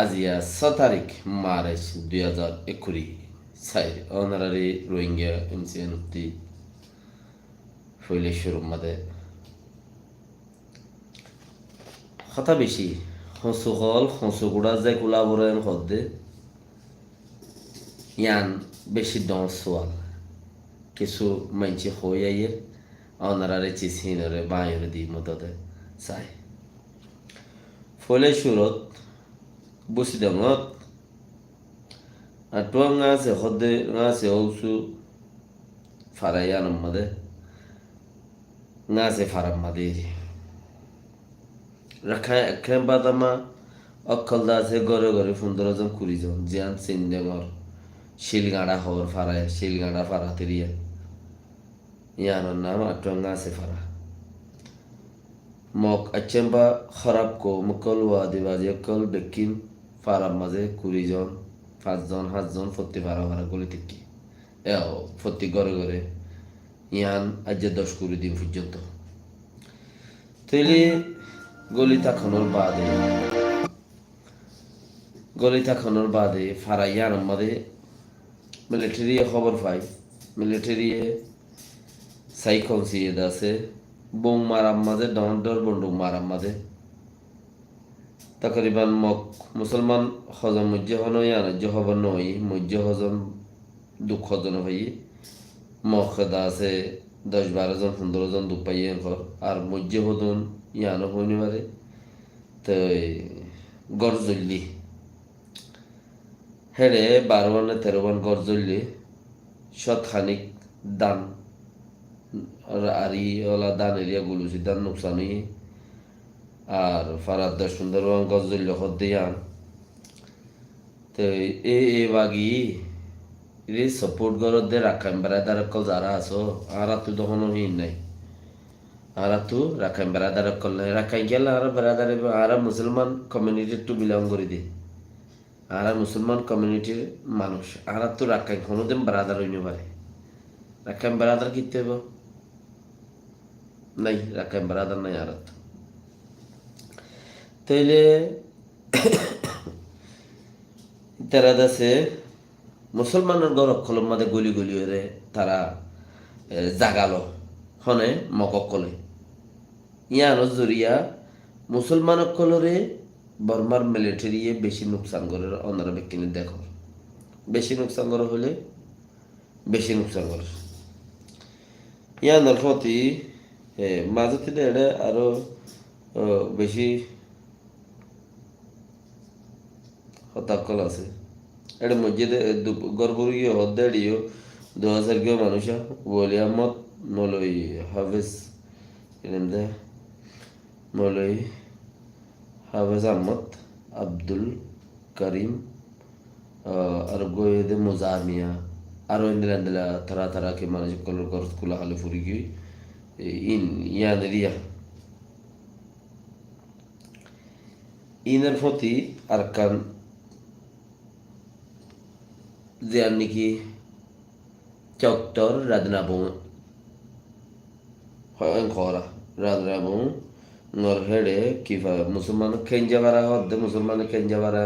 আজিয়া 6 তারিখ মার্চ 2021 সাইর অনারারি রোহিঙ্গা ইনসিডেন্টটি ফইলে শুরু মাদে কথা বেশি হসু হল হসু গুড়া যে কুলাবরেন হদ্দে ইয়ান বেশি দন সোয়াল কিছু মাইনছি হইয়াইয়ের অনারারে চিসিনরে বায়রে দি মদতে চাই ফলে সুরত বুসি দঙত আটুয়া ngaছে হদ্দে ngaছে হৌসু ফারাইয়ান মাদে ngaছে ফারাম মাদে রাখা একখান বাদামা অক্ষল দাসে গড়ে গড়ে 15 জন 20 জন জিয়ান সিন্দেমর শিলগাড়া হওয়ার ফারায় শিলগাড়া ফারা তিরিয়া ইয়ানোর নাম আটুয়া ngaছে ফারা মক আচেম্বা খারাপ কো মুকল ওয়াদিবাজি অকল বেকিন ফারাম মাঝে 20 জন 5 জন 7 জন ফত্তি ফারা ফারা গলি টিকি এও ফত্তি গড়ে গড়ে ইয়ান আজ 10-20 দিন পর্যন্ত তেলি গলি থাকানোর বাদে ফারা ইয়ান মাঝে মিলিটারি খবর পাই মিলিটারি সাইকল সিয়ে দাসে বোম মারাম মাঝে ডর বন্দুক মারাম মাঝে তাকরিবান মক মুসলমান হজম মজ্জে হন ইয়ানজ্য হবর নই মজ্জে হজম দুঃখ জন হই মক দাসে 10-12 জন 15 জন দুঃখ পাইয়ে ঘর আর মজ্জে হদন ইয়ানো হইনি পারে তো গরজল্লি হেরে 12-13 গরজল্লি শতখানিক দান আরি ওলা দান এরিয়া গুলুসি দান নুকসানি আর ফারাদ সুন্দরবন গজল হদ্দিয়ান তো এ বাগি রে সাপোর্ট করত দে রাখাম বেড়াদার কল যারা আছো আর তু তখন হিন নাই আর তু রাখাম বেড়াদার কল নাই রাখাই গেল আর বেড়াদার আর মুসলমান কমিউনিটি টু বিলং করে দে আর মুসলমান কমিউনিটির মানুষ আর তু রাখাই কোনোদিন বেড়াদার হইনি পারে রাখাম বেড়াদার কিতে হইব নাই রাখাম বেড়াদার নাই আর তাইলে তারা দাসে মুসলমানের গরব কলম মাঝে গলি গলি হয়ে তারা জাগালো হনে মকলে ইয়ানো জরিয়া মুসলমান কলরে বর্মার মিলিটারি বেশি নুকসান করে অন্যরা ব্যক্তিনে দেখো বেশি নুকসান করে হলে বেশি নুকসান করে ইয়ানোর প্রতি মাঝে থেকে এটা আরো বেশি হতাকল আছে এটা মসজিদে গর্বরীয় হদ্দাড়িও 2000 কেউ মানুষ ওলি আহমদ মৌলই হাফেজ দে মৌলই হাফেজ আহমদ আব্দুল করিম আর গোয়েদে মোজামিয়া আরো ইন্দিরা তারা কে মানুষ কলর গরজ কুলা হালে ফুরি গই ইয়ান এরিয়া ইনের প্রতি আর কান যে নাকি চক্টর রাধনাবং খরা রাধনাবং নর হেডে কিফা মুসলমান খেঞ্জাবারা হদ্দে মুসলমান খেঞ্জাবারা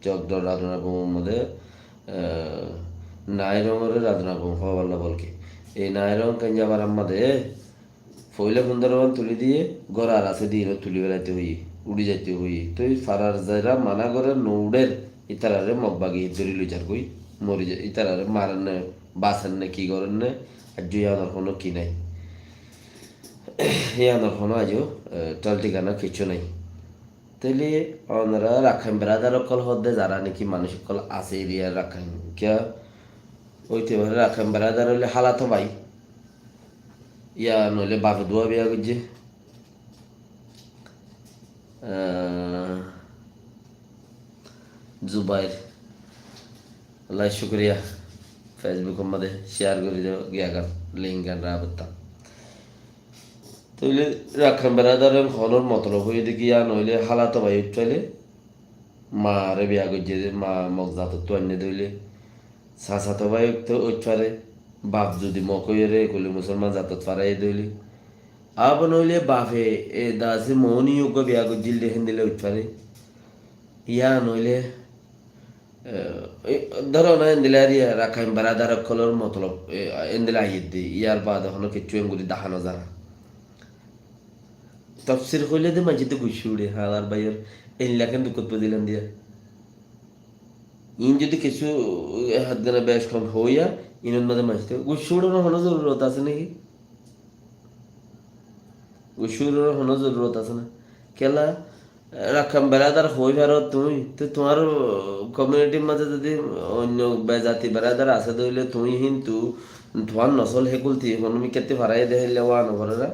চক্টর রাধনাবং মধ্যে নাই রঙের রাধনাবং হওয়াল্লা বলকে এই নাই রং খেঞ্জাবারার মধ্যে ফইলে সুন্দরবন তুলি দিয়ে গড়ার আছে দিয়ে তুলি বেড়াইতে হই উড়ি যাইতে হই তো ফারার যারা মানা করে নৌডের ইতারারে মগবাগি ধরি লইচার কই মরি যায় ইতারারে মারেন না বাঁচেন না কি করেন না আর ইয়ানোর কোনো কি নাই ইয়ানোর কোনো আজও টল ঠিকানা কিছু নাই তাইলে ওনারা রাখাইন বেড়াদার কল হদ্দে যারা নাকি মানুষ কল আছে এরিয়ার রাখাইন কিয়া ওইতে রাখাইন বেড়াদার হইলে হালাতো ভাই ইয়া নইলে বাপে দোয়া বিয়া করছে জুবাইর আল্লাহ শুক্রিয়া ফেসবুকের মধ্যে শেয়ার করে দাও গিয়া গান লিঙ্ক গান রাবতা তইলে রাখান বেড়াদার হনর মতলব হয়ে দেখি ইয়া নইলে হালাতো ভাই উঠলে মা রে বিয়া করছে মা মগজাত তো আনে দইলে সাসাতো ভাই তো উঠপারে বাপ যদি মকইরে কইলে মুসলমান জাতত ফারাই দইলে আব নইলে বাপে এ দাসে মৌনি যোগ্য বিয়া করছিল দেখেন দিলে উঠপারে ইয়া নইলে ধরো না এন্দিলারিয়া রাখাইম বারাদার কলর মতলব এন্দিলা আহিদ দি ইয়ার বাদ এখনো কিচ্ছু এমগুলি দেখানো যায় তফসির কইলে দে মাঝে তো গুছি উড়ে হালার বাইয়ের এই লেখেন দুঃখত দিলাম দিয়া ইন যদি কিছু হাত গানা বেশ কম হইয়া ইনের মাঝে মাঝতে গুছি উড়ানোর হনো জরুরত আছে নাকি গুছি উড়ানোর হনো জরুরত আছে না কেলা রাখাম বেড়াদার হই পারো তুমি তো তোমার কমিউনিটির মাঝে যদি অন্য জাতি বেড়াদার আছে ধরলে তুমি কিন্তু তোমার নসল হেকুলতি ইকোনমি কেতে ভাড়াই দেখাইলে ওয়া নভরে না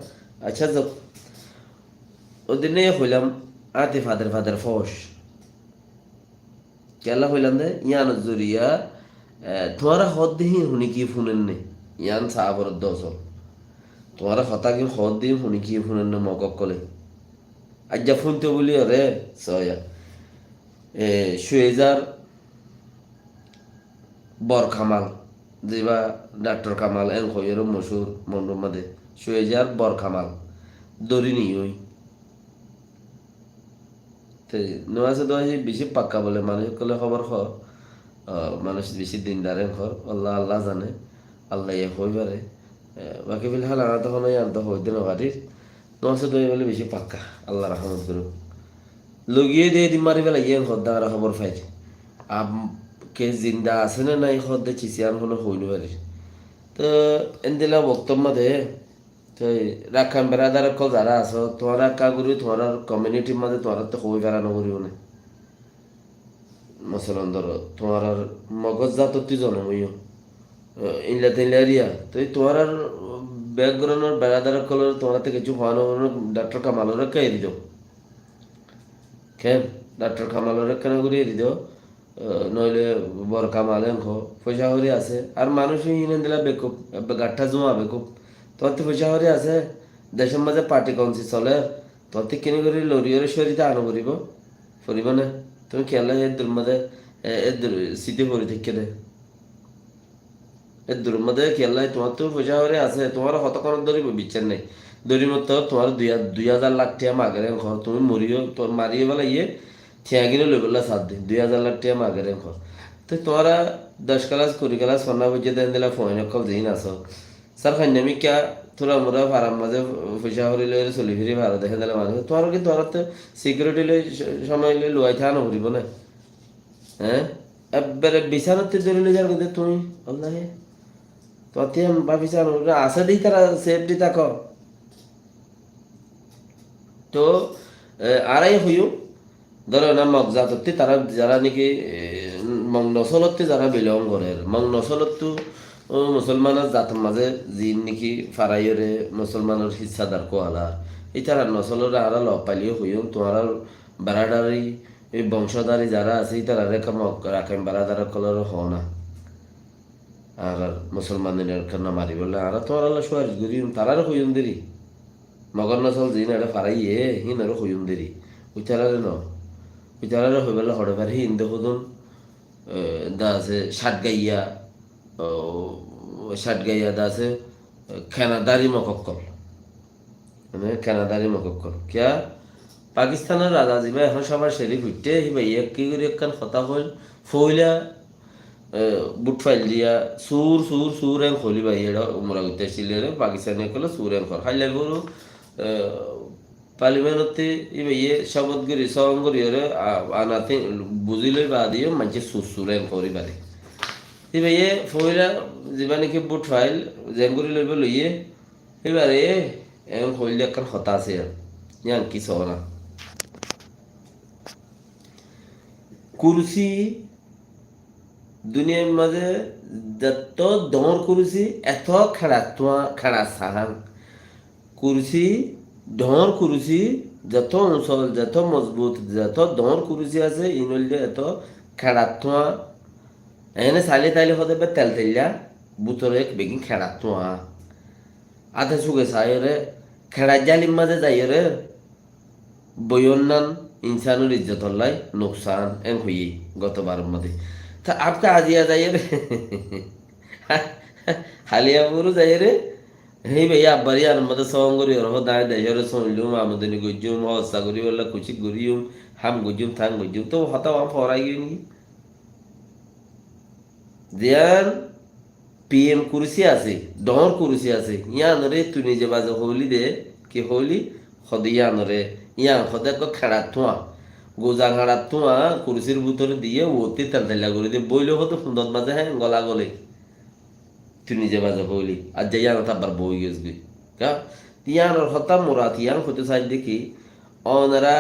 আচ্ছা যাক ওদিনে হইলাম আতে ফাদের ফাদের ফস কেলা হইলাম দে ইয়ান জরিয়া তোমার হদ দিহি শুনি কি ফুনেন নে ইয়ান সাহাবর দসল তোমার হতা কি হদ দিহি শুনি কি ফুনেন নে মকক কলে আজ্ঞা ফুনতে বলি রে সয়া সুয়েজার বর খামাল যেবা ডাক্তার কামাল এন হইয়ের মশুর মন্ডর মাদে সুয়েজার বর খামাল দরি নি ওই নোয়াছে তো বেশি পাক্কা বলে মানুষ কলে খবর খ মানুষ বেশি দিন দাঁড়েন খর আল্লাহ আল্লাহ জানে আল্লাহ ইয়ে হই পারে বাকি বিল হাল আনা তখন আনতে হইতে নগাটির নোয়াছে তো বলে বেশি পাক্কা আল্লাহ রহমত করুক লগিয়ে দিয়ে দিন মারি বেলা ইয়ে খদ্দা আর খবর ফাইট কে জিন্দা আছে না নাই খদ্দে চিচিয়ান হলো হইল পারি তো এনদিলা বক্তব্য দে তো রাখান বেড়াদার কল যারা আছো তোমার কাগুরি তোমার কমিউনিটির মাঝে তোমার তো হই বেড়ানো করিও না মসলন ধরো তোমার আর মগজ জাত তুই জনমইও ইনলা তিনলা এরিয়া তো তোমার আর ব্যাকগ্রাউন্ডের বেড়াদার কলের তোমার থেকে কিছু হওয়ানো ডাক্তার কামালোরে কে দিও কেন ডাক্তার কামালোরে কেন করিয়ে দিও নইলে বর কামালে পয়সা হরি আছে আর মানুষ ইনে দিলা বেকুব গাঠা জমা বেকুব তোর তো পয়সা হরি আছে দেশের মাঝে পার্টি কাউন্সিল চলে তোর তো কিনে করি লরিয়রে সরিতে আনো করিব ফুরিব না তুমি খেলা এর দূর মাঝে এর স্মৃতি ভরি থেকে দে এর দূর মাঝে খেলাই তোমার তো পয়সা হরি আছে তোমার কতক্ষণ ধরিব বিচার নেই দড়ি মতো তোমার 2,000 লাখ টাকা মাগের ঘর তুমি মরিও তোর মারিয়ে বেলা ইয়ে থিয়াগিরে লই বললা 7 দিন 2,000 লাখ টাকা মাগের ঘর তো তোমরা 10 ক্লাস 20 ক্লাস ফোনা বুঝে দেন দিলা ফোন কল দিন আসো স্যার খান্যামি ক্যা তোরা মোরা ফারাম মাঝে পয়সা হরি লই চলি ফিরি ভাড়া দেখে দিলে মানুষ তোমার কি তোর তো সিকিউরিটি লই সময় লই লুয়াই থা নকরিব না হ্যাঁ একবারে বিছানাতে ধরে যার কিন্তু তুমি আল্লাহ তোতে ভাবিছা আছে দিই তারা সেফটি থাকো তো আরাই হইও ধরো না মগজাতত্তি তারা যারা নাকি মং নসলত্তি যারা বিলং করে মং নসলত্তু মুসলমানের জাতের মাঝে যি নাকি ফারাইরে মুসলমানের হিসাদার কোয়ালা এই তারা নসলের আরা ল পালিও হইও তোমার বারাদারি এই বংশধারী যারা আছে তারা রেখা রাখেন বারাদার কলর হও না আর মুসলমানের না মারি বললে আর তোমার আল্লাহ সুয়ারিশ করি তারার হইম দেরি মগর নসল যিন এটা ফারাইয়ে হিন আর হইম দেরি উইতারারে ন উইতারারে হই বেলা হড়ে পারে হিন দেখুন দা আছে ষাট গাইয়া দা আছে খেনাদারি মকক্কল মানে খেনাদারি মকক্কল কিয়া পাকিস্তানের রাজা যিবা এখন সবার শেরিফ উঠতে হিবা এক কি করে একখান হতা হইল ফইলা বুট ফাইল দিয়া সুর সুর সুর এং খলি বাই এটা উমরা উঠতে ছিলে পাকিস্তানে কলে সুর এং খর হাইলাই বড় পার্লিমেন্টতে ইবা ইয়ে শপথ করি সং করি আনাতে বুঝিলৈ বা দিও মানুষে সুর সুর এং করি পারে ইবা ইয়ে ফইলা যিবা নাকি বুট ফাইল জেং কৰি লইব লইয়ে এবারে এং খলি একখান হতা আছে ইয়ান কি সনা কুরসি দুনিয়ার মাঝে যত দর কুরসি এত খেড়া সাহাং কুরসি ডর কুরসি যত অঞ্চল যত মজবুত যত দর কুরসি আছে ইনলদে এত খেড়াতোয়া এনে চাইলে তাইলে হতে বে তেল তেলিয়া বুতরে বেগিন খেড়াতোয়া আধা সুগে চাইরে খেড়া জালিম মাঝে যাইরে বয়ন্নান ইনসানুর ইজ্জত লাই নোকসান এন হইয়ে গতবার মধ্যে তা আপকা আজিয়া যাই রে হালিয়া পুরো যাই রে হেই ভাই আব্বারি আর মধ্যে সঙ্গরি ওর দায় দেশরে শুনলুম আমদানি গজ্জুম অবস্থা করি বললা কুচি গরিউম হাম গুজুম থাং গুজুম তো হতাও আম ফরাই গিয়ে দিয়ান পিএম কুরসি আছে ডর কুরসি আছে ইয়ানরে তুই নিজে বাজে হইলি দে কি হইলি হদে ইয়ানরে ইয়ান হদে কো খেড়া থুয়া গোজা খাড়া থুয়া কুরসির ভিতরে দিয়ে ওতে তেল তেলা করে দিয়ে বইলে হতো সুন্দর মাঝে হ্যাঁ গলা গলে তুই নিজে বাজে হইলি আর যে ইয়ান তারপর বই গেছবি কা ইয়ানোর হতা মোরা ইয়ান হতে চাই দেখি অনারা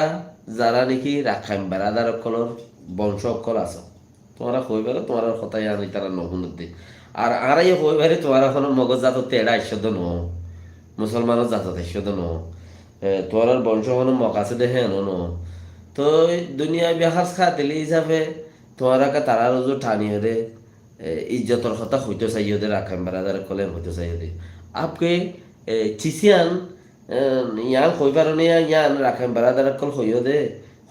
যারা নাকি রাখাইম বেড়াদার অকলর বংশ অকল আছে তোমরা হই পারো তোমার কথা ইয়ানি তারা নহুনত দে আর আরাই হই পারে তোমার এখন মগজ জাত তেড়া ইস্যদ ন মুসলমানের জাত ইস্যদ ন তোমার বংশ হন মক আছে দেখে ন তো দুনিয়া বিহাস খাতিলি হিসাবে তোমার তারা রোজো ঠানি হরে ইজ্জতর কথা হইতে চাই দে রাখাইম বেড়াদার কলেন হইতে চাই দে আপকে চিসিয়ান ইয়ান হই পারো নি ইয়ান রাখাইম বেড়াদার কল হইও দে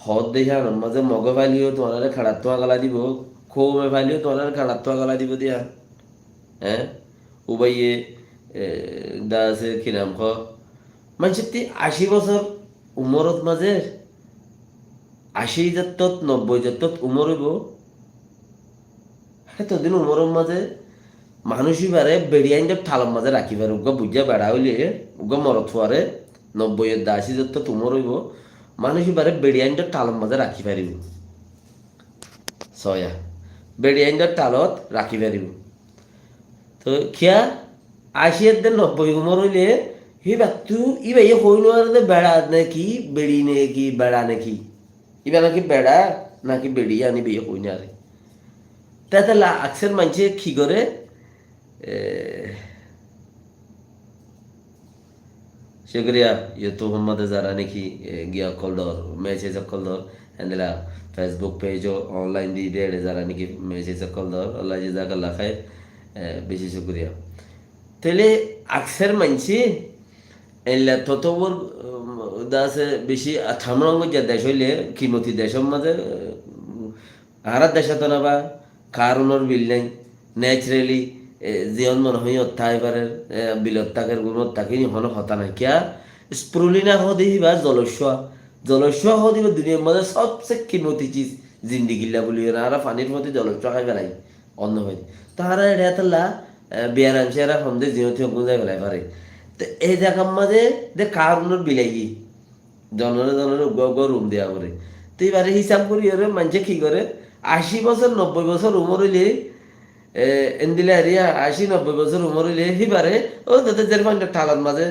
হদ দেখান মাঝে মগে ফাইলিও তোমার খাড়াত গলা দিব খোমে ফাইলিও তোমার খাড়াত গলা দিব দিয়া হ্যাঁ উবাইয়ে দা আছে কি নাম খ মানুষের 80 বছর উমরত মাঝে 80 90 উমর হইব এতদিন উমরের মাঝে মানুষই পারে বেড়িয়াইন ঠালার মাঝে রাখি পারে উগা বুঝা বেড়া হইলে উগা মরত ফুয়ারে 90 80 উমর হইব মানুষই পারে বেড়িয়াইন ঠালার মাঝে রাখি পারিব ছয়া বেড়িয়াইন টালত রাখি পারিব তো খিয়া 80 90 উমর হইলে হিবা তু ইবা ইয়ে হইল আর বেড়া নাকি বেড়ি নাকি বেড়া নাকি ইবা নাকি বেড়া নাকি বেড়ি আনি বিয়ে হই না রে তাতে আকসের মানছে কি করে शुक्रिया ये तो मोहम्मद ज़रा ने की गया कॉल डोर मैसेज कॉल डोर हैंडला फेसबुक पेज ऑनलाइन दी दे ज़रा ने की मैसेज कॉल डोर अल्लाह जज़ाकल्लाह खैर बेशी शुक्रिया तेले अक्सर मंची एल्ला तोतोवर दास बेशी थामरंग जे देश हইলে কিমতি দেশের মাঝে আরা দেশে তো না বা কারণর বিল নাই ন্যাচারালি জীবন মনে হয় অত্যাইবারের বিলত্তাকের গুণত তাকে হন হতা নাই কিয়া স্প্রুলিনা হদি বা জলস্ব হদি দুনিয়ার মধ্যে সবচেয়ে কিমতি চিজ জিন্দিগিল্লা বলি না আর পানির মধ্যে জলস্ব খাই বেড়াই অন্য হয় তাহারা এটা বিয়ারাম চেয়ারা হমদে জিহতি গুঁজাই বেড়াই পারে তো এই জায়গার মাঝে দে কারণর বিলাই জনরে রুম দেওয়া করে তো এবারে হিসাব করি মানুষে কি করে 80 বছর 90 বছর উমর হইলে এন্দিলে হারিয়া 80 90 বছর উমর হইলে হিবারে ও তাদের যে পাঁচটা ঠালার মাঝে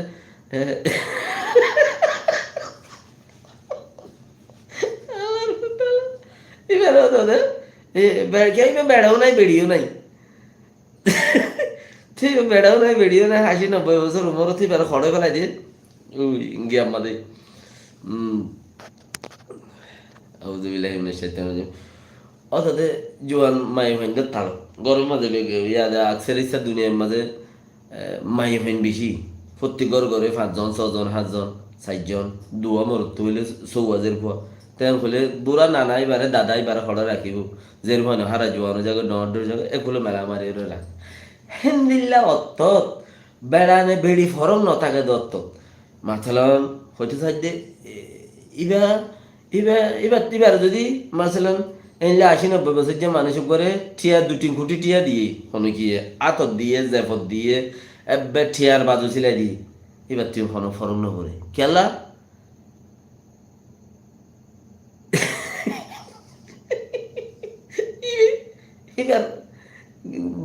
এবারে তাদের বেড়াও নাই বেড়িও নাই ঠিক বেড়াও নাই বেড়িও নাই 80 90 বছর উমর থেকে বেড়া খড়ে ফেলাই দিয়ে ওই গিয়ে আমাদের আউযুবিল্লাহি মিনাশ শাইতানির রাজিম অর্থাৎ জোয়ান মাই ভাইনদের তাল গরমের মাঝে ইয়াদা আকসের ইচ্ছা দুনিয়ার মাঝে মাই ভাইন বেশি প্রত্যেক ঘরে 5 জন 6 জন 7 জন 4 জন দুয়া মরত হইলে 4000 ফুয়া তেন হলে বুড়া নানাই বারে দাদাই বারে হড়া রাখিব যের মানে হারা জোয়ানো জায়গা নডর জায়গা এগুলো মেলা মারি রাখ হেন্দিল্লা অত্ত বেড়ানে বেড়ি ফরম ন থাকে দত্ত মাথালাম হইতে থাকতে এবার যদি মাসালাম এলে 80 90 বছর যে মানুষ করে টিয়া 2-3 কোটি টিয়া দিয়ে হনো কি আতর দিয়ে জেফত দিয়ে এবার টিয়ার বাজু ছিলাই দিয়ে এবার তুই হনো ফরম না করে কেলা এবার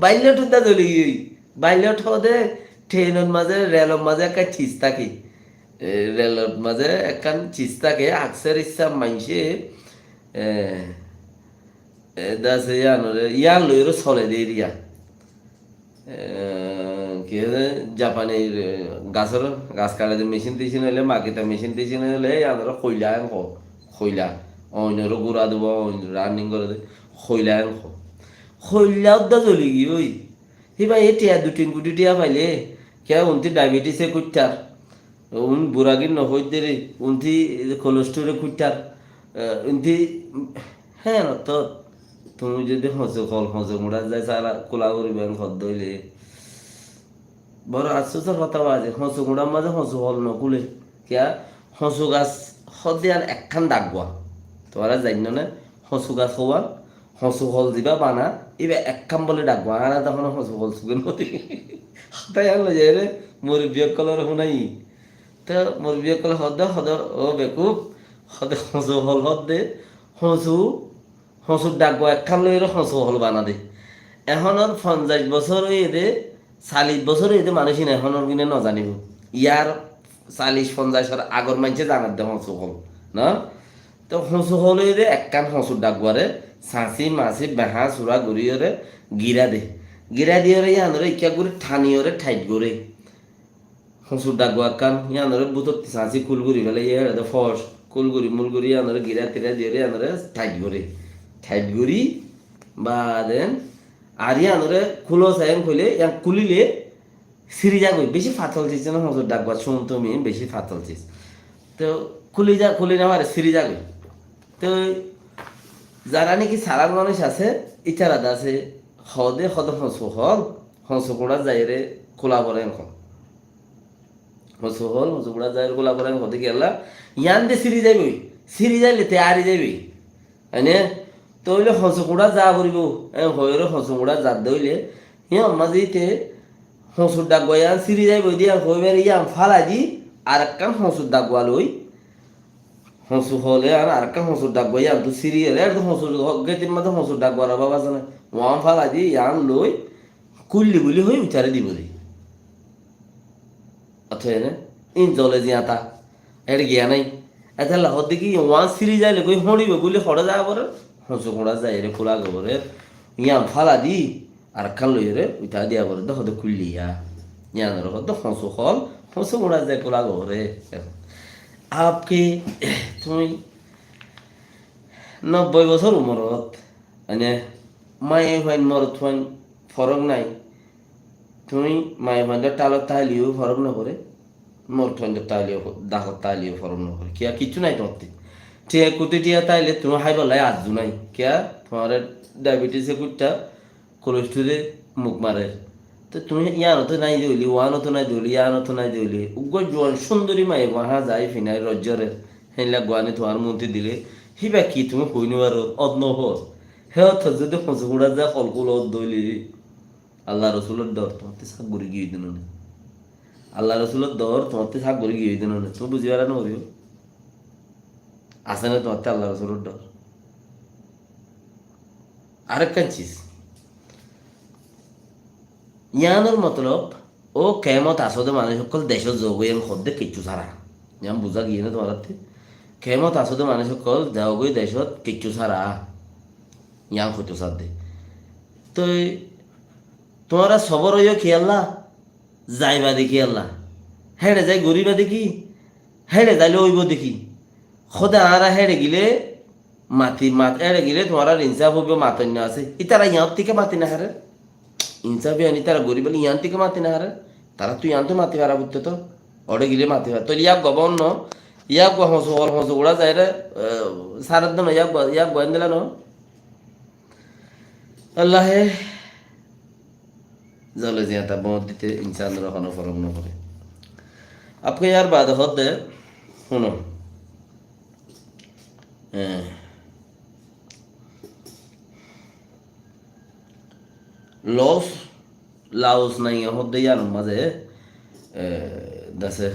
বাইলট দা চলে গিয়ে বাইলট হদে ট্রেনের মাঝে রেলের মাঝে একটা চিজ থাকে রেলের মাঝে একখান চিজ থাকে আকসের ইচ্ছা মাইসে দাসে ইয়ান লইরো চলে দিয়ে রিয়া কি জাপানি গাছের গাছ কাটাতে মেশিন দিয়েছি নইলে মাকিটা মেশিন দিয়েছি নইলে আমরা খৈলা অন্যরও গুড়া দেবো রানিং করে দে খৈলা খৈলা উদ্দা চলি গি ওই সিবা এই টিয়া 2-3 কোটি টিয়া পাইলে কে উনতি ডায়াবেটিসে কুটার উন বুড়াগির নহই দে রে উনতি কোলেস্টোরে কুটার উনতি হ্যাঁ তো তুমি যদি হসে মুড়া যায় সারা কোলা করিবেন খদ্দ হইলে বড় আশ্চর্যের কথা বাজে হসু মুড়ার মাঝে হসু হল নকুলে কিয়া হসু গাছ হদিয়ান একখান ডাকবা তোমরা জানো না হসু গাছ হওয়া হসু হল দিবা বানা এবার এক কাম বলে ডাকবো আর তখন হসু হল সুগেন মতি তাই আনলো যে রে মুরব্বী কলর শুনাই তো মুরব্বী কল হদ হদ ও বেকুব হদে হসু হল হদ দে হসু হসুর ডাকবো একখান লই হসু হল বানা দে এখনৰ 50 বছর হয়ে দে 40 বছর হয়ে দে মানুষই না এখনৰ কিনে নজানিব ইয়ার 40-50 আগর মানছে জানার দে হসু হল না তো হসু হল হয়ে দে একখান হসুর ডাকবারে সাঁচি মাছি বেহা চূড়া গুড়িয়রে গিরা দিয়ে ইয়ানরে ইকা গুড়ি ঠানিয়রে ঠাইট গড়ে হসুর ডাকবো একখান ইয়ানরে বুতর সাঁচি কুলগুড়ি ফেলে ইয়ে ফস কুলগুড়ি মুলগুড়ি ইয়ানরে গিরা তিরা দিয়ে ইয়ানরে ঠাইট গড়ি বা দেন আর ইয়ানরে খুলো চাইন খুলে ইয়ান খুলিলে সিরি যাগই বেশি ফাতল চিস না হসুর ডাকবা শুন তুমি বেশি ফাতল চিস তো খুলি না মারে সিরি যাগই তো যারা নাকি সারার মানুষ আছে ইচারাদা আছে হদে হদ হংস কোড়া যাইরে খোলা পরে এখন হংস কোড়া যাইরে খোলা পরে হদে গেলা ইয়ান দে সিরি যাইলে তে আরি যাইবি হয়নে তো হইলে হংস কোড়া যা করিব হয়ের হংস কোড়া যা দইলে ইয়া মাঝিতে হংসুর ডাক ইয়ান সিরি যাইব দিয়া হইবার ইয়ান ফালা দি আর একখান হংসুর ডাক লই হসু হলে আর আরেকটা হসুর ডাকবো ইয়ান তো সিরিয়াল আর তো হসুর গেতির মধ্যে হসুর ডাকবো আর বাবা জানে ওয়াম ফালা দি ইয়ান লই কুল্লি বুলি হই উঠারে দিব দি অথয় না ইন জলে জিয়াতা এটা গিয়া নাই এটা লাহর দেখি ওয়ান সিরি যাইলে কই হড়িব বলে হড়ে যায় পরে হসু খোড়া যায় রে খোলা গোবরে ইয়ান ফালা দি আর খান লই রে উঠা দিয়া পরে তো হদে কুল্লি ইয়ান রে হদে হসু হল হসু খোড়া যায় খোলা গোবরে আপকে তুমি 90 বছর উমরত মানে মায়ে হইন মরত হইন ফরক নাই তুমি মায়ে হইন টালত তাহলিও ফরক না করে মরত হইন তাহলিও দাহত তাহলিও ফরক না করে কিয়া কিছু নাই তোমার টিয়া কুটি টিয়া তাইলে তুমি হাই বলাই আজু নাই কিয়া তোমার ডায়াবেটিসে কুটটা কোলেস্ট্রলে মুখ মারে তো তুমি ইয়ানতো নাই দিলি ওয়ানতো নাই দিলি ইয়ানতো নাই দিলি উগ্র জোয়ান সুন্দরী মায়ে বাহা যায় ফিনাই রজ্জরে হেলা গোয়ানি তোমার মন্ত্রী দিলে হিবা কি তুমি কইনি আর অদন হর হে অর্থ যদি হসুগুড়া যা ফলকুল দইলি আল্লাহ রসুলের দর তোমার শাক গড়ি গিয়ে দিন আল্লাহ রসুলের দর তোমার শাক গড়ি গিয়ে দিন তুমি বুঝি পারা না হরিও আসে না তোমার আল্লাহ রসুলের দর আরেকখান চিজ ইয়ানোর মতলব ও কেমত আসদে মানুষ সকল দেশ যোগন হদ্দে কিচ্ছু ছাড়া ইয়ান বুঝা গিয়ে না তোমার কেমত আসদে মানুষ সকল যাওগই দেশত কিচ্ছু ছাড়া ইয়ান হইতো সার দে তো তোমরা সবর হইও খেয়াল্লা যাইবা দেখি আল্লাহ হেড়ে যাই গরিবা দেখি হেড়ে যাইলে ওইব দেখি সদা আরা হেড়ে গিলে মাত এড়ে গিলে তোমার ইনসাফ হইব মাতন্য আছে ইতারা ইয়ার থেকে মাতি না হারে ইনসাফি আনি তারা গরিব বলে ইয়ান থেকে মাতি না হারে তারা তুই ইয়ান তো মাতি পারা বুঝতে তো অড়ে গিলে মাতি পারা তো ইয়াক গবন ন ইয়াক হস ওড়া যায় রে সারার দাম ইয়াক বয়ান দিলা ন আল্লাহে জলে জিয়াতা বদ দিতে ইনসান রহন ফরম ন করে আপকে यार बात হদে শুনো লস লাউস নাই হদে ইয়ার মাঝে দাসে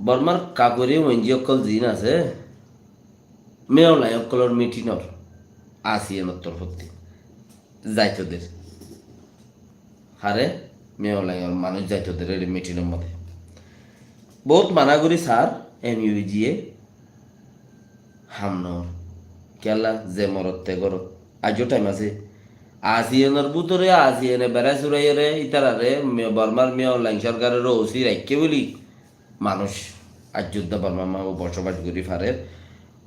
বর্মার কাকুরি মঞ্জি অকল জিন আছে মেও নাই অকলর মিটিনর আসিয়ানোর তরফতে যাইতদের হারে মেও নাই মানুষ যাইতদের মিটিনের মধ্যে বহুত মানাগুড়ি সার এমইউজিয়ে হামনর কেলা যে মরতে গরত আজও টাইম আছে আসিয়ানোর বুতরে আসিয়ানে বেড়া চুরাইরে ইতারারে বর্মার মেয় লাইন সরকারের ওসি রাখকে বলি মানুষ আজুদ্দা বর্মা মা বসবাস করি ফারে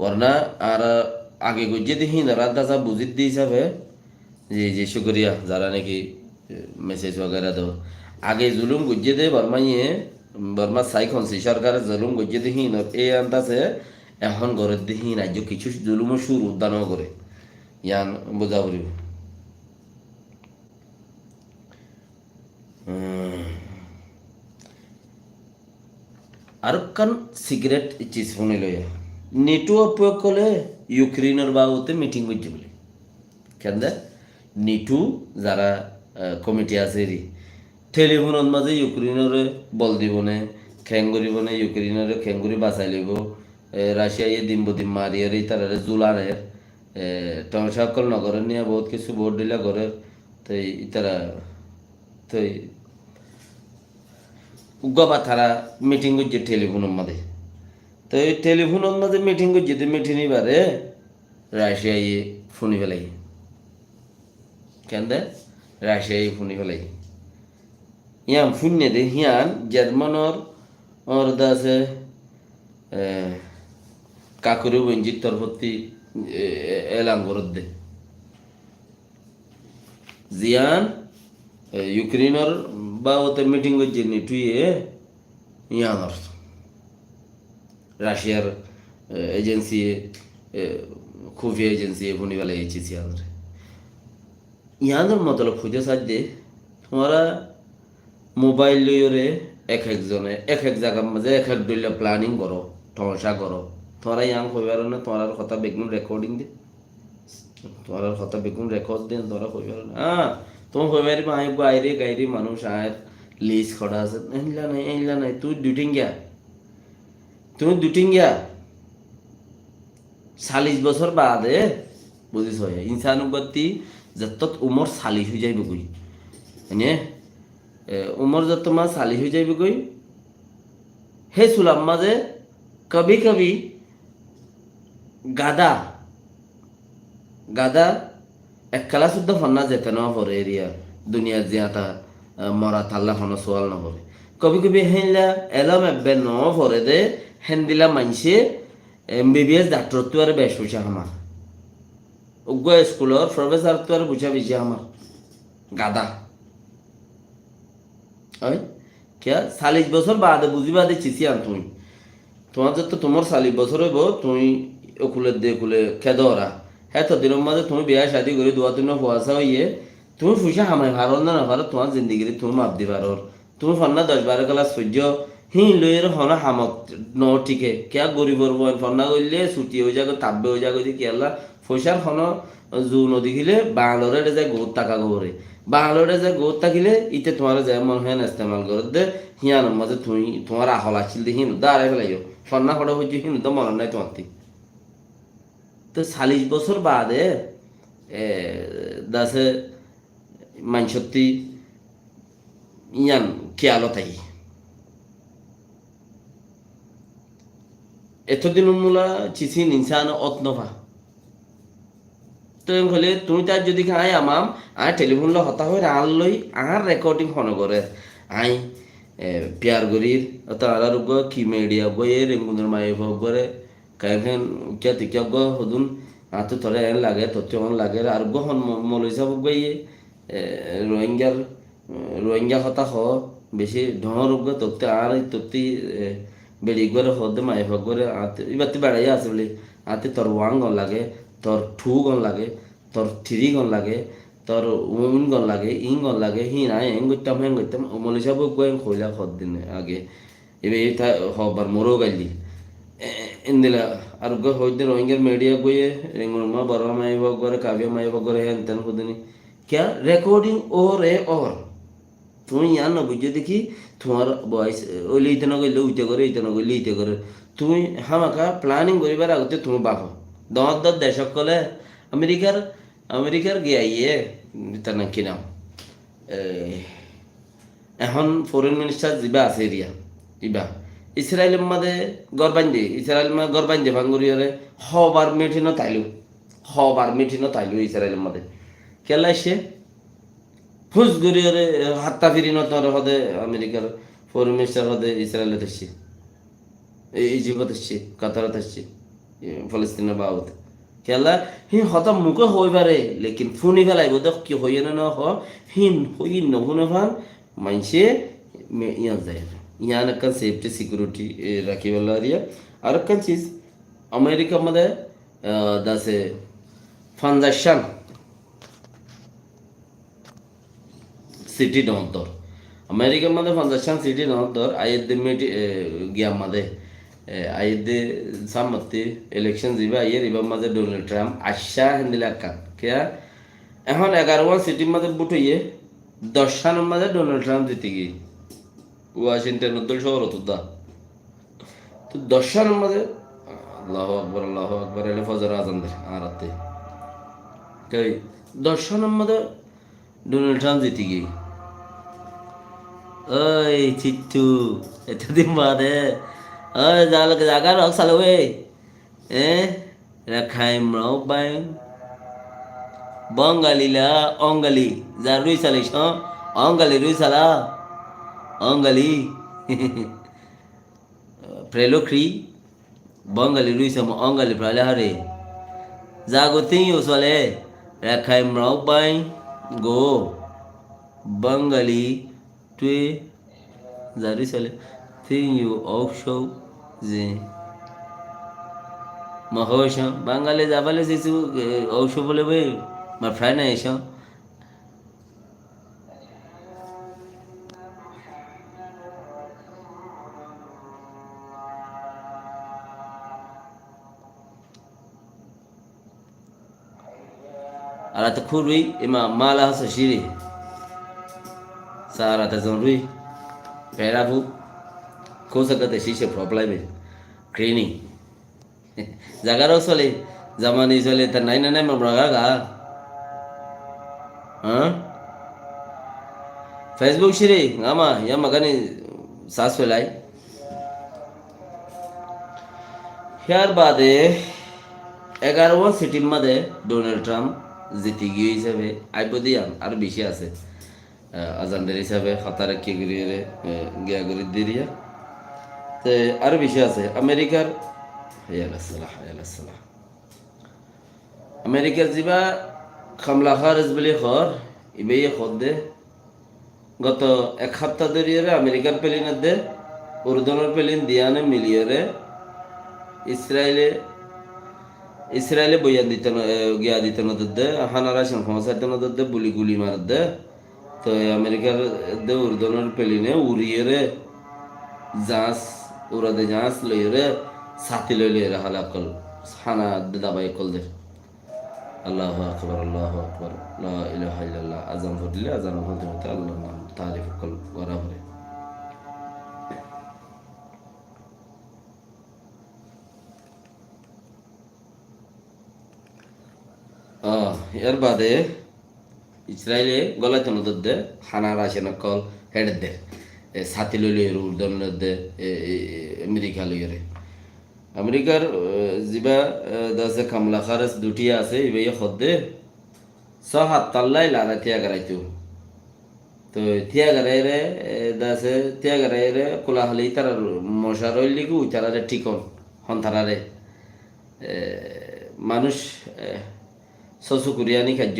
ওরনা আর আগে গিয়ে দেখি রান্তা বুঝিত দিয়ে হিসাবে যে শুক্রিয়া যারা নাকি মেসেজ वगैरह दो আগে জুলুম গুজিয়ে দে বর্মা সাইখনসি সরকারের জুলুম গুজিয়ে দেখি এই আন্তাছে এখন ঘরের দেখি রাজ্য কিছু জুলুমও সুর উদ্যান করে ইয়ান বোঝা পড়িব আর কান সিগারেট চিজ শুনি লইয়া নেটো অপ্রয়োগ করলে ইউক্রেনের বাবুতে মিটিং করছে বলে কেন নেটো যারা কমিটি আছে রি টেলিফোনের মাঝে ইউক্রেনের বল দিব নে খেং করিব নে ইউক্রেনের খেং করে বাঁচাই লইব রাশিয়ায় দিন বদিন মারিয়ার তারা জুলানের টংসাকল নগরের নিয়ে বহুত কিছু ভোট দিলা ঘরের তো তারা তো উগ্গবা তারা মিটিং করছে টেলিফোনের মাঝে তো এই টেলিফোনের মাঝে মিটিং করছে তো মিটিং এবারে রাশিয়ায় ফোনি ফেলাই কেন রাশিয়ায় ফোনি ফেলাই ইয়াম শূন্য দে হিয়ান জার্মানর ওর দাসে কাকুরে বঞ্জিত তরফতি এলান করত দে জিয়ান ইউক্রেনের বা ওতে মিটিং করছে নিটুয়ে ইয়ানর রাশিয়ার এজেন্সি খুফিয়া এজেন্সি ফোনি ফেলাই এসেছি আমাদের ইয়াদের মতলব খুঁজে সাজে তোমরা মোবাইল লইরে এক একজনে এক এক জায়গার মাঝে এক এক দলীয় প্ল্যানিং করো ঠসা করো তোমরা ইয়াং কইবার না তোমার কথা বেগুন রেকর্ডিং দে তোমার কথা বেগুন রেকর্ড দেন তোমরা কইবার না তোমার কইবার আই বাইরে গাইরে মানুষ আর লিস খড়া আছে এইলা নাই তুই দুটিং গিয়া 40 বছর বাদে বুঝিস ইনসানুগতি যত উমর 40 হয়ে যাইবে কই মানে উমর যত মা 40 হয়ে যাইবে কই হে সুলাম মাঝে কবি কবি গাদা একলা শুদ্ধ ফন্না যেতে না পরে এরিয়া দুনিয়া জিয়াতা মরা তাল্লা ফোন সোয়াল না পরে কবি কবি হেনলা এলম এব্বে ন পরে দে হেন দিলা মানসে এমবিবিএস ডাক্তার তো আর বেশ বুঝা আমার উগ্র স্কুলের প্রফেসর তো আর বুঝা বেশি আমার গাদা ওই কে 40 বছর বাদে বুঝিবা দে চিসি আন তুমি তোমার তো তোমার 40 বছর হইব তুমি ওকুলে দে কুলে খেদরা হ্যাঁ তো দিনের মাঝে তুমি বিয়া শাদি করে দুয়া তিন ফুয়াশা হইয়ে তুমি ফুসা হামাই ভারত না ভারত তোমার জিন্দিগিরি তুমি মাপ দি ভারত তুমি ফন্না 10-12 ক্লাস সূর্য হি লইয়ের হনা হামত ন টিকে কে গরিবর বন ফন্না করলে ছুটি হয়ে যাবে তাব্বে হয়ে যাবে যে কেলা ফসার হন জু নদী গিলে বাংলোরে যায় বহুত টাকা গবরে বাংলোরে যায় বহুত থাকিলে ইতে তোমার যায় মন হয় না ইস্তেমাল করে দে হিয়ানোর মাঝে তুমি তোমার আহল আছিল দে হিনু দাঁড়াই ফেলাইও ফন্না ফটো হচ্ছে হিনু তো মনে নাই তোমার তো 40 বছর বাদে দাসে মানসত্তি ইয়ান খেয়ালো তাই এতদিন মূলা চিসিন ইনসান অতনভা তো হলে তুমি তার যদি আই আমাম আই টেলিফোন লো হতা হয়ে আল লই আর রেকর্ডিং ফোন করে আই পিয়ার গরির তো আলার কি মিডিয়া বয়ে রেঙ্গুনের মায়ে ভরে কাইফেন উকিয়া তিকিয়া গো হদুন আতো থরে এন লাগে তথ্য লাগে আর গো হন মলইসা বইয়ে রোহিঙ্গা হতা হ বেশি ঢর গো তথ্য আর তথ্য বেড়ি করে হদে মায়ে ভরে আতে ইবাতি বেড়াই আছে বলে আতে তোর ওয়াং গন লাগে তোর ঠু গন লাগে তোর থ্রি গন লাগে তোর উইন গন লাগে ইং গন লাগে হি নাই হেং করতাম মলইসা বই খইলা হদ দিন আগে এবার এটা হবার মরো গাইলি इंदिला अर्ग होते रोहिंग्या मीडिया को ये रेंगुरमा बरवा माई वगैरह काव्य माई वगैरह है अंतन खुद नहीं क्या रिकॉर्डिंग और तुम यहाँ न बुझे देखी तुम्हारा वॉइस ओली इतना कोई लो इतना कोई लीते करे तुम हम का प्लानिंग करी बार आगते तुम बापो दौड़ देशक कले अमेरिकार गया ये इतना की नाम এখন ফরেন মিনিস্টার জিবা আছে এরিয়া ইবা ইসরায়েলের মাঝে ইসরায়েল মা গরবাইন্দে ভাঙ্গুরিয়ারে হবার মিঠিনো তাইলু ইসরায়েলের মাঝে কেলা সে হুস গরিয়ারে হাত্তা ফিরিনো তোর হদে আমেরিকার ফরেন মিনিস্টার হদে ইসরায়েলে আসছে ইজিপ্ত আসছে কাতারত আসছে ফলস্তিনের বাবদ কেলা হি হতা মুখে হইবারে লেকিন ফুনি ফেলাইব দেখ কি হইয়ে না হিন হই নহুনে ভান মানসে ইয়ান যায় ইয়ান একটা সেফটি সিকিউরিটি রাখিবেলা দিয়া আর একটা চিজ আমেরিকা মধ্যে দাসে ফান্ডাশন সিটি নন্তর আমেরিকার মধ্যে ফান্ডাশন সিটি নন্তর আয়ের দিন গিয়া মধ্যে আইদে সামতে ইলেকশন যাবা আইয়ের এবার মাঝে ডোনাল্ড ট্রাম্প আশা হেন্দিলা কান কেয়া এখন 11 সিটির মাঝে বুট হইয়ে 10 সালের মাঝে ডোনাল্ড ট্রাম্প জিতে গিয়ে ওয়াশিংটন উদ্দল শহর হতো দা তো 10 সালের মাঝে আল্লাহ আকবর এলে ফজর আজান দে আর রাতে কই 10 সালের মাঝে ডোনাল্ড ট্রাম্প জিতে গিয়ে ওই চিট্টু এতদিন বাদে ওই জাগা রক সালো রাখাই মরাও বাই বঙ্গালীলা অঙ্গালি যা রুই সালিস অঙ্গালি রুই সালা অঙ্গালি প্রেলোক্রি বঙ্গালি রুই সাম অঙ্গালি প্রালে হারে জাগতিং ইউসলে রাখাই মরাও বাই গো বঙ্গালি তুই জারি চলে থিং ইউ অবসৌ যে মহস বাঙালি যাবালে যেছু ঔষ বলে বই মা ফ্রাই না এসো আর তো খুরুই এমা মালা হাসা শিরি সারা তা জন রুই পেরাবু কোসা শিশে প্রবলেমে ক্লিনিং জাগারও চলে জামানি চলে তা নাই না মামরা গা হ্যাঁ ফেসবুক শিরে গামা ইয়া মাগানি সাস ফেলাই ইয়ার বাদে 11 সিটির মাঝে ডোনাল্ড ট্রাম্প জিতে গিয়ে হিসাবে আইব দিয়ান আর বেশি আছে আজানদের হিসাবে খাতারে কে গিয়ে গিয়া গরি দিরিয়া তো আরো বেশি আছে আমেরিকার আমেরিকার যিবা খামলা খারেজ বলে খর ইবে খর দে গত 1 সপ্তাহ ধরে আমেরিকার প্লেনের দে উর্দনের প্লেন দিয়ানে মিলিয়ে ইসরায়েলে বইয়া দিতে গিয়া দিতে নদে হানারা সংখ্যা নদে গুলি মার দে তো আমেরিকার দে উর্দনের প্লেনে উড়িয়ে জাঁচ উড়াদে জাঁচ লইয়ে সাথী লইলে হালাক কল হানা দাবাই কল দে আল্লাহু আকবার লা ইলাহা ইল্লাল্লাহ আযান ফুটলে আযান হতে হতে আল্লাহর নাম তারিফ কল করা হবে এর বাদে ইসরায়েলে গলাতে নদর দে হানার আসে না কল হেড দে সাথী লইলে উর্দন দে আমেরিকা লইরে আমেরিকার যিবা দাসে কামলা খারেজ দুটি আছে ইবে খদ্দে 6-7 তাল্লাই লারা তিয়া গারাইতো তো তিয়া গারাইরে দাসে তিয়া গারাইরে কোলা হলি তার মশার হইলিগু তারারে ঠিকন হন্থারারে মানুষ সসু কুরিয়ানি খাদ্য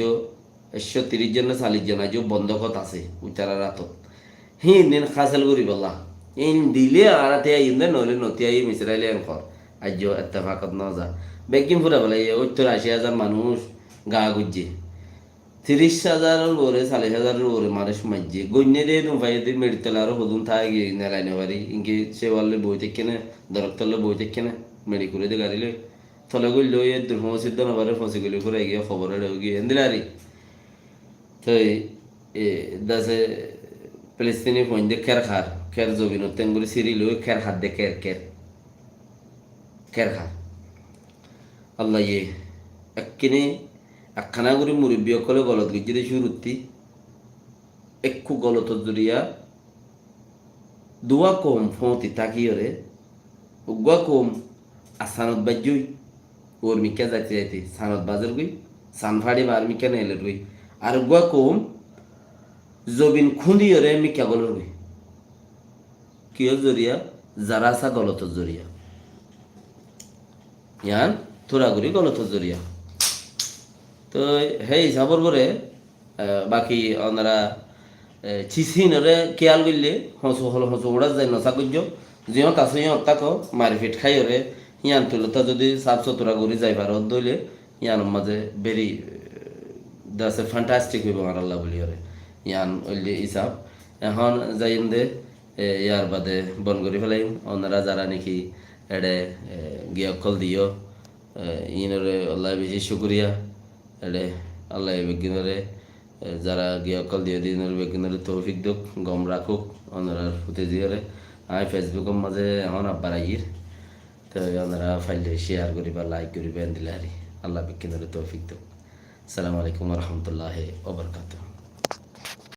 130 জন 40 জন আজ বন্ধকত আছে উচারা রাতত দিন খাসেল করি বলা ইন দিলে আর তিয়া ইন্দে নলে নতিয়াই মিসরাইলে এনকর আজ এত্তেফাকত ন যা বেকিম ফুরা বলে 80,000 মানুষ গা গুজে 30,000 ওরে 40,000 ওরে মানুষ মাঝে গন্যে দে নুফাই দে মেডিকেল আর হদুন থাকি নেলাই নেবারি ইনকে সে বললে বই থেকে না দরক্তলে বই থেকে না মেডিকেলে দে গাড়ি লই থলে গই লই দুর্মসিদ্ধ নবারে ফসি গলি ফুরা গিয়ে খবরে গিয়ে এন্দিলারি তো দাসে ফিলিস্তিনি পয়েন্ট দে খের জবিন তেঙ্গুলি সিরি লই খের হাত দে খের খার আল্লাহ ইয়ে একখানে একখানা করে মুরব্বী অকলে গলত গিয়ে দিয়ে শুরুতি একটু গলত জড়িয়া দুয়া কম ফতি তাকিয়ে উগুয়া কম আসানত বাজুই ওর মিকা যাইতে যাইতে সানত বাজার গই সানফাড়ি বার মিকা নেলে রই আর উগুয়া কম জবিন খুঁদিয়ে মিকা গলর গই কিয় জড়িয়া যারা আসা গলত জড়িয়া ইয়ান থোড়াগুড়ি গলত জড়িয়া তো সেই হিসাবর করে বাকি ওনারা চিচিনরে কেয়াল করলে হসু হল হসু উড়া যায় নচা করছ যিহত আছে ইহত তাকো মারপিট খাইরে ইয়ান তুলতা যদি সাফ সুতরা করে যাই পার দইলে ইয়ানোর মাঝে ভেরি দ্যাটস এ ফ্যান্টাস্টিক হইব আমার আল্লাহ বলি ওরে ইয়ান ওইলে হিসাব এখন যাইন দে ইয়ার বাদে বন করে ফেলাই ওনারা যারা নাকি এডে গিয়া কল দিও ইনরে আল্লাহ বেশি শুক্রিয়া এডে আল্লাহ বেগিনরে যারা গিয়া কল দিও দিনের বেগিনরে তৌফিক দুক গম রাখুক ওনারা ফুটে দিয়ারে আমি ফেসবুকের মাঝে এখন আব্বার আইর তো ওনারা ফাইলে শেয়ার করিবা লাইক করিবেন দিলে আল্লাহ বেগিনরে তৌফিক দুক। আসসালামু আলাইকুম রহমতুল্লাহ ওবরকাতুহ।